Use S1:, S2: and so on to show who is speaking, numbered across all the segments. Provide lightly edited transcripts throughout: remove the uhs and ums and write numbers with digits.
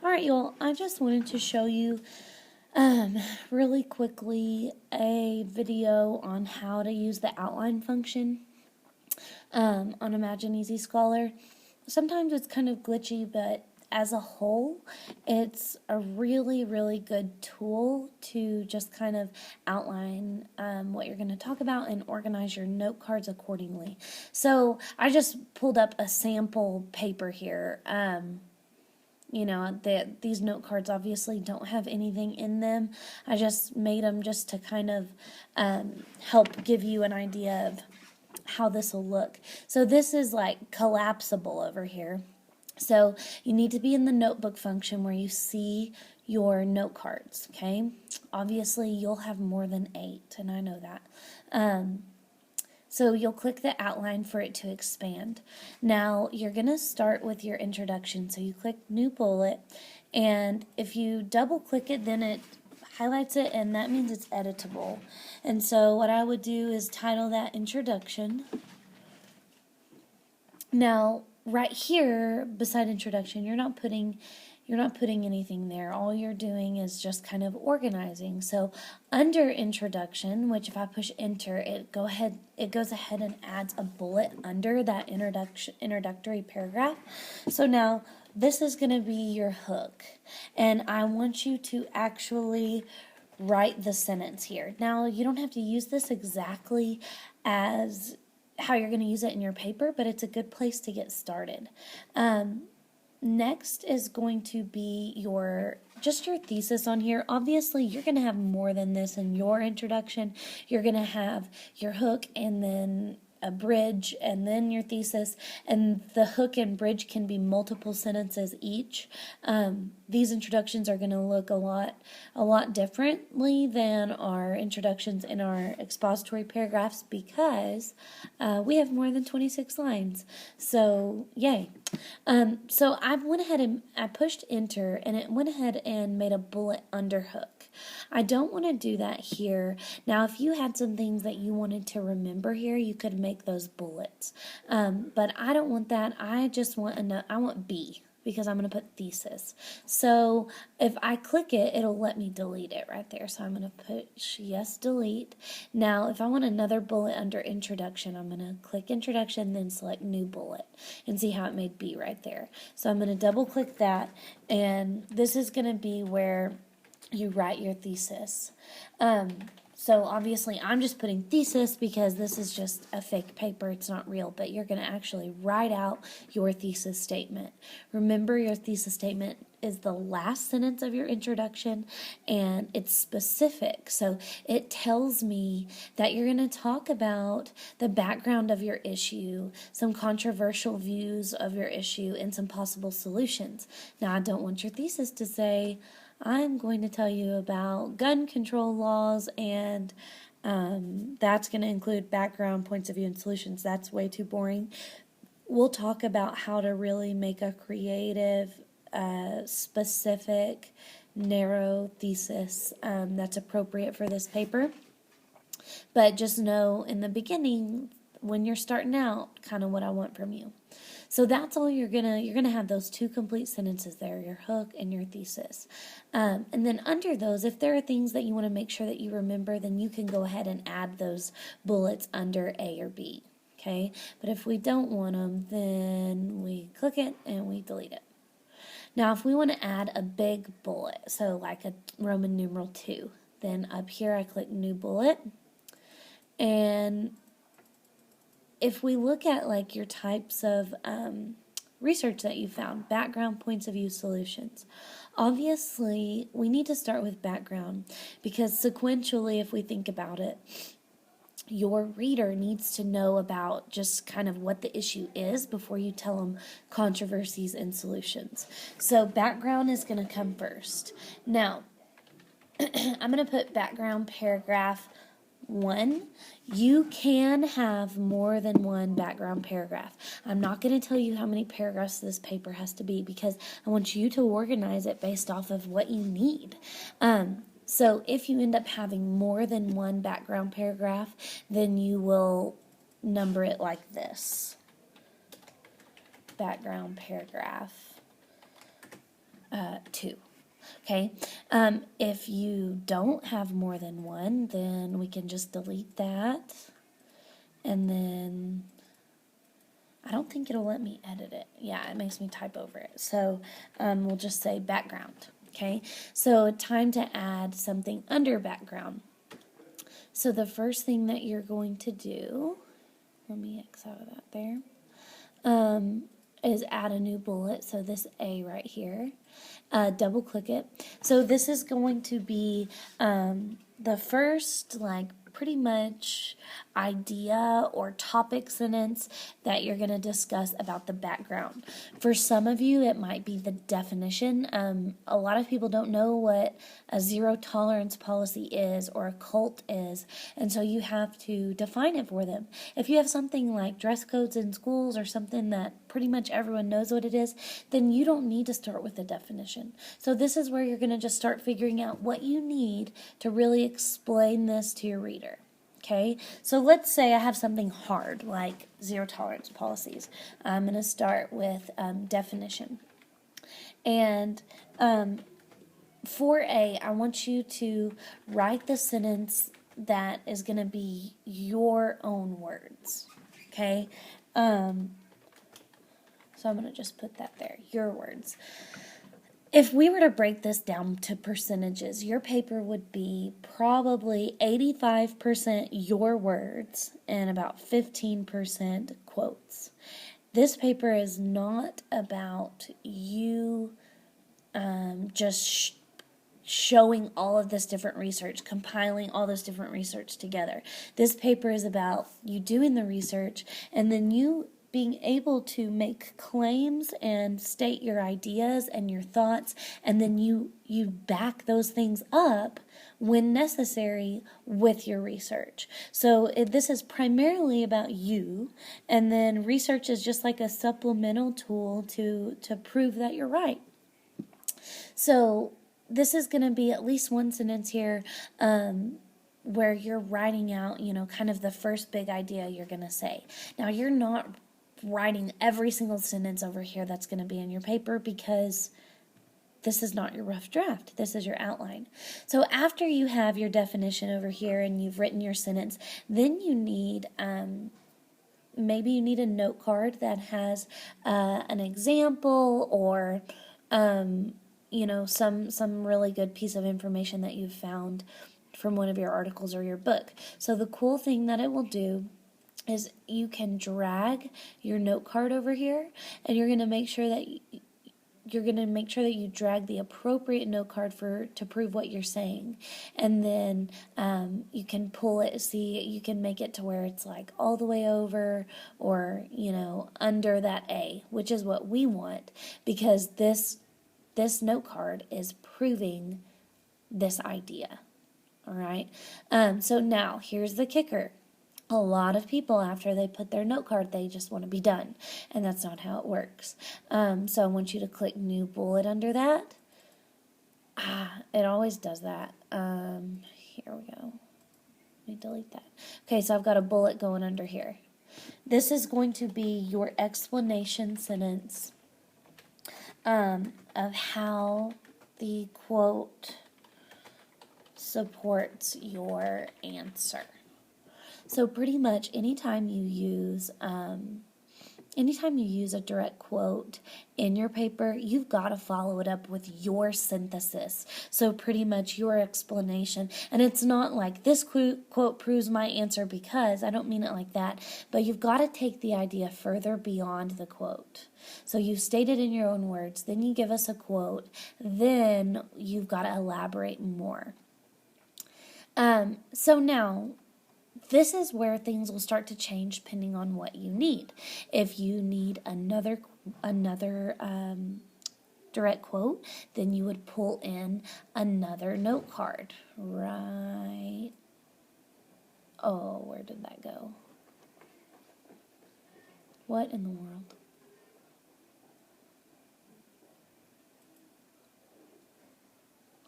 S1: Alright, y'all, I just wanted to show you really quickly a video on how to use the outline function on Imagine Easy Scholar. Sometimes it's kind of glitchy, but as a whole, it's a really, really good tool to just kind of outline what you're going to talk about and organize your note cards accordingly. So I just pulled up a sample paper here. These note cards obviously don't have anything in them. I just made them just to kind of help give you an idea of how this will look. So this is like collapsible over here. So you need to be in the notebook function where you see your note cards, okay? Obviously you'll have more than 8, and I know that. So you'll click the outline for it to expand. Now you're going to start with your introduction. So you click new bullet, and if you double click it, then it highlights it, and that means it's editable. And so what I would do is title that introduction. Now right here beside introduction, you're not putting anything there. All you're doing is just kind of organizing. So under introduction, which if I push enter, it goes ahead and adds a bullet under that introductory paragraph. So now this is going to be your hook, and I want you to actually write the sentence here. Now you don't have to use this exactly as how you're going to use it in your paper, but it's a good place to get started. Next is going to be your thesis on here. Obviously, you're going to have more than this in your introduction. You're going to have your hook and then a bridge and then your thesis, and the hook and bridge can be multiple sentences each. These introductions are going to look a lot differently than our introductions in our expository paragraphs because we have more than 26 lines. So yay. So I went ahead and I pushed enter, and it went ahead and made a bullet under hook. I don't want to do that here. Now, if you had some things that you wanted to remember here, you could make those bullets. But I don't want that. I just want I want B, because I'm going to put thesis. So if I click it, it'll let me delete it right there. So I'm going to push yes, delete. Now, if I want another bullet under introduction, I'm going to click introduction, then select new bullet, and see how it made B right there. So I'm going to double click that, and this is going to be where you write your thesis. So obviously I'm just putting thesis because this is just a fake paper, it's not real, but you're going to actually write out your thesis statement. Remember, your thesis statement is the last sentence of your introduction, and it's specific. So it tells me that you're going to talk about the background of your issue, some controversial views of your issue, and some possible solutions. Now, I don't want your thesis to say, I'm going to tell you about gun control laws, and that's going to include background, points of view, and solutions. That's way too boring. We'll talk about how to really make a creative, specific, narrow thesis that's appropriate for this paper. But just know in the beginning, when you're starting out, kind of what I want from you. So that's all you're gonna have, those 2 complete sentences there, your hook and your thesis. And then under those, if there are things that you want to make sure that you remember, then you can go ahead and add those bullets under A or B. Okay? But if we don't want them, then we click it and we delete it. Now, if we want to add a big bullet, so like a Roman numeral 2, then up here I click new bullet, and if we look at like your types of research that you found, background, points of view, solutions, obviously we need to start with background because sequentially, if we think about it, your reader needs to know about just kind of what the issue is before you tell them controversies and solutions. So background is going to come first. Now, I'm going to put background paragraph 1. You can have more than one background paragraph. I'm not going to tell you how many paragraphs this paper has to be because I want you to organize it based off of what you need. So if you end up having more than one background paragraph, then you will number it like this. Background paragraph two. Okay, if you don't have more than one, then we can just delete that. And then I don't think it'll let me edit it. Yeah, it makes me type over it. So we'll just say background. Okay, so time to add something under background. So the first thing that you're going to do, let me X out of that there, is add a new bullet. So this A right here, double click it. So this is going to be the first, like, pretty much idea or topic sentence that you're going to discuss about the background. For some of you, it might be the definition. A lot of people don't know what a zero tolerance policy is or a cult is, and so you have to define it for them. If you have something like dress codes in schools or something that pretty much everyone knows what it is, then you don't need to start with the definition. So this is where you're going to just start figuring out what you need to really explain this to your reader. Okay, so let's say I have something hard like zero tolerance policies. I'm going to start with definition. And for A, I want you to write the sentence that is going to be your own words. Okay, so I'm going to just put that there, your words. If we were to break this down to percentages, your paper would be probably 85% your words and about 15% quotes. This paper is not about you just showing all of this different research, compiling all this different research together. This paper is about you doing the research and then you being able to make claims and state your ideas and your thoughts, and then you back those things up when necessary with your research. So this is primarily about you, and then research is just like a supplemental tool to prove that you're right. So this is going to be at least one sentence here where you're writing out, kind of the first big idea you're going to say. Now, you're not writing every single sentence over here that's going to be in your paper because this is not your rough draft. This is your outline. So after you have your definition over here and you've written your sentence, then you need maybe you need a note card that has an example or some really good piece of information that you've found from one of your articles or your book. So the cool thing that it will do is you can drag your note card over here, and you're going to make sure that you drag the appropriate note card to prove what you're saying, and then you can pull it. See, you can make it to where it's like all the way over, or under that A, which is what we want because this note card is proving this idea. All right. So now here's the kicker. A lot of people, after they put their note card, they just want to be done. And that's not how it works. So I want you to click new bullet under that. It always does that. Here we go. Let me delete that. Okay, so I've got a bullet going under here. This is going to be your explanation sentence of how the quote supports your answer. So pretty much anytime you use a direct quote in your paper, you've got to follow it up with your synthesis. So pretty much your explanation. And it's not like this quote proves my answer because, I don't mean it like that, but you've got to take the idea further beyond the quote. So you state it in your own words, then you give us a quote, then you've got to elaborate more. So now, this is where things will start to change depending on what you need. If you need another direct quote, then you would pull in another note card, right? Oh, where did that go? What in the world?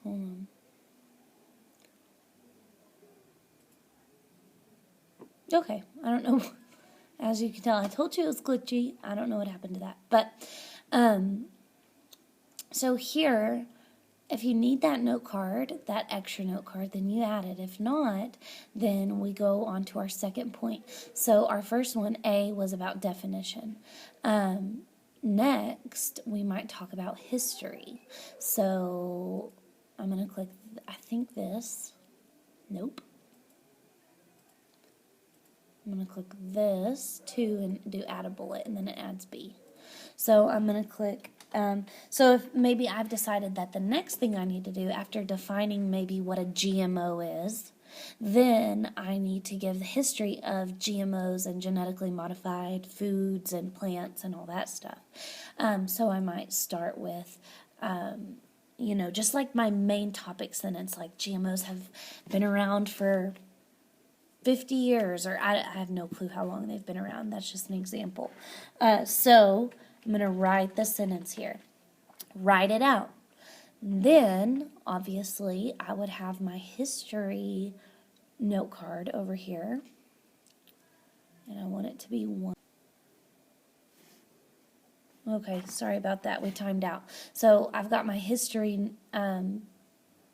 S1: Hold on. Okay, I don't know. As you can tell, I told you it was glitchy. I don't know what happened to that. But So here, if you need that note card, that extra note card, then you add it. If not, then we go on to our second point. So our first one, A, was about definition. Next, we might talk about history. So I'm going to click, I think this. Nope. I'm going to click this too and do add a bullet, and then it adds B. So I'm going to click, so if maybe I've decided that the next thing I need to do after defining maybe what a GMO is, then I need to give the history of GMOs and genetically modified foods and plants and all that stuff. So I might start with, just like my main topic sentence, like GMOs have been around for 50 years, or I have no clue how long they've been around. That's just an example. So I'm going to write the sentence here. Write it out. Then, obviously, I would have my history note card over here. And I want it to be 1. Okay, sorry about that. We timed out. So I've got my history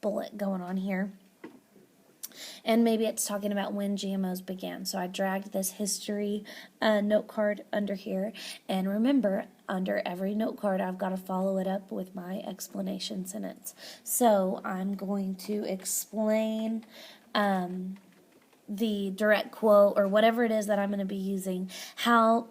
S1: bullet going on here. And maybe it's talking about when GMOs began. So I dragged this history note card under here. And remember, under every note card, I've got to follow it up with my explanation sentence. So I'm going to explain the direct quote or whatever it is that I'm going to be using,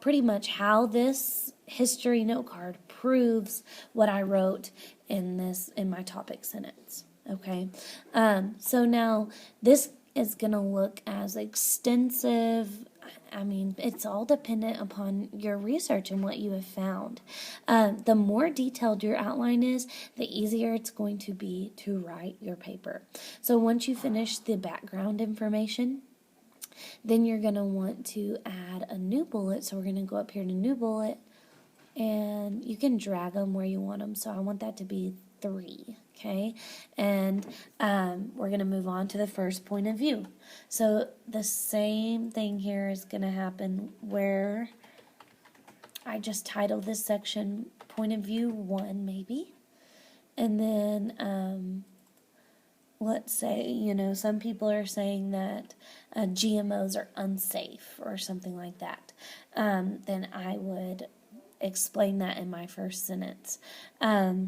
S1: pretty much how this history note card proves what I wrote in my topic sentence. Okay, so now this is going to look as extensive. I mean, it's all dependent upon your research and what you have found. The more detailed your outline is, the easier it's going to be to write your paper. So once you finish the background information, then you're going to want to add a new bullet. So we're going to go up here to new bullet, and you can drag them where you want them. So I want that to be 3, okay? And we're going to move on to the first point of view. So the same thing here is going to happen where I just titled this section point of view 1 maybe. And then let's say, some people are saying that GMOs are unsafe or something like that. Then I would explain that in my first sentence.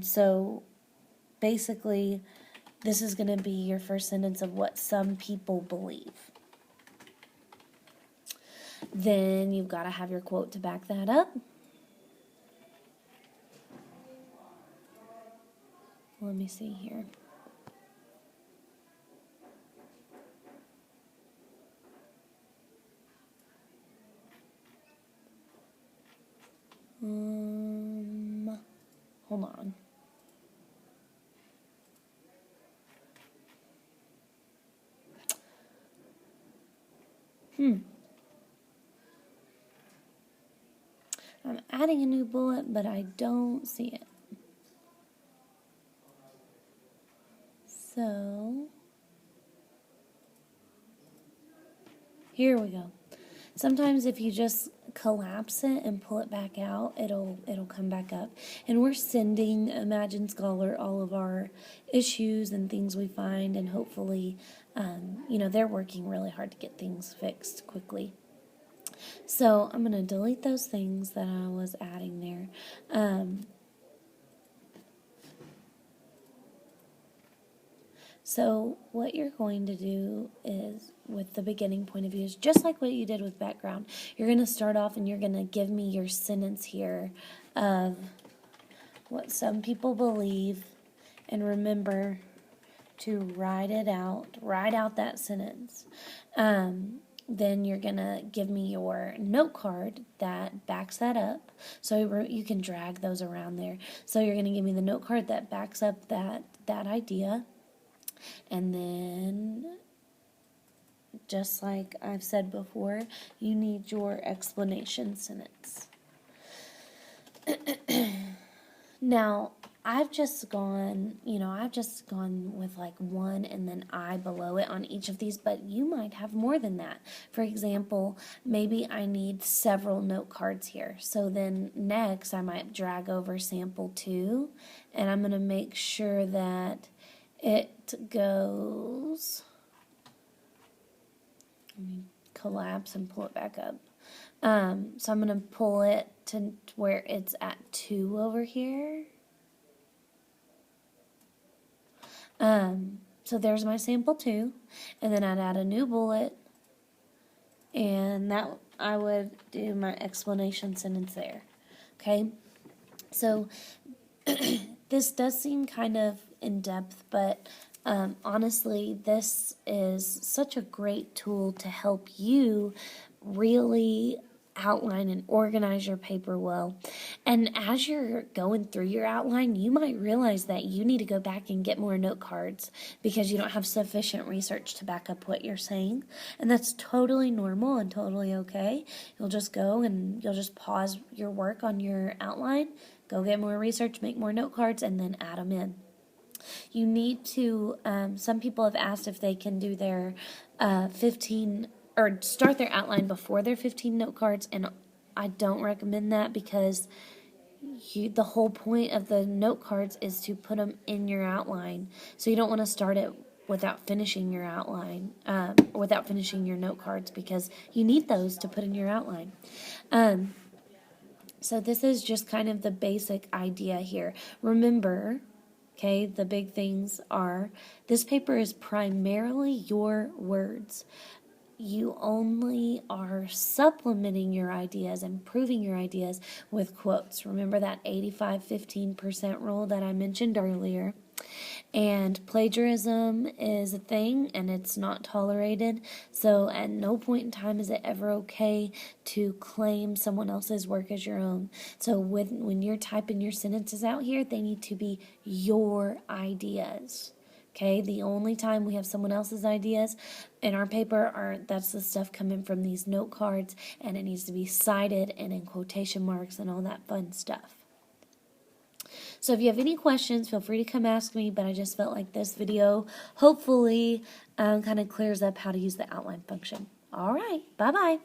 S1: So basically, this is going to be your first sentence of what some people believe. Then you've got to have your quote to back that up. Let me see here. Hold on. I'm adding a new bullet, but I don't see it. So, here we go. Sometimes if you just collapse it and pull it back out, it'll come back up. And we're sending Imagine Scholar all of our issues and things we find, and hopefully, they're working really hard to get things fixed quickly. So I'm going to delete those things that I was adding there. So what you're going to do is, with the beginning point of view, is just like what you did with background. You're going to start off and you're going to give me your sentence here of what some people believe, and remember to write it out. Write out that sentence. Then you're going to give me your note card that backs that up. So you can drag those around there. So you're going to give me the note card that backs up that idea. And then, just like I've said before, you need your explanation sentence. Now, I've just gone, with like one and then I below it on each of these, but you might have more than that. For example, maybe I need several note cards here. So then next I might drag over sample 2, and I'm going to make sure that it goes, let me collapse and pull it back up. So I'm going to pull it to where it's at 2 over here. So there's my sample 2, and then I'd add a new bullet, and that I would do my explanation sentence there. Okay, so this does seem kind of in depth, but honestly, this is such a great tool to help you really outline and organize your paper well. And as you're going through your outline, you might realize that you need to go back and get more note cards because you don't have sufficient research to back up what you're saying. And that's totally normal and totally okay. You'll just go and you'll just pause your work on your outline, go get more research, make more note cards, and then add them in. You need to, some people have asked if they can do their 15 or start their outline before their 15 note cards, and I don't recommend that because the whole point of the note cards is to put them in your outline. So you don't want to start it without finishing your outline, without finishing your note cards, because you need those to put in your outline. So this is just kind of the basic idea here. Remember, okay, the big things are, this paper is primarily your words. You only are supplementing your ideas, improving your ideas with quotes. Remember that 85-15% rule that I mentioned earlier. And plagiarism is a thing, and it's not tolerated. So at no point in time is it ever okay to claim someone else's work as your own. So when you're typing your sentences out here, they need to be your ideas. Okay, the only time we have someone else's ideas in our paper that's the stuff coming from these note cards, and it needs to be cited and in quotation marks and all that fun stuff. So if you have any questions, feel free to come ask me, but I just felt like this video hopefully kind of clears up how to use the outline function. All right, bye-bye.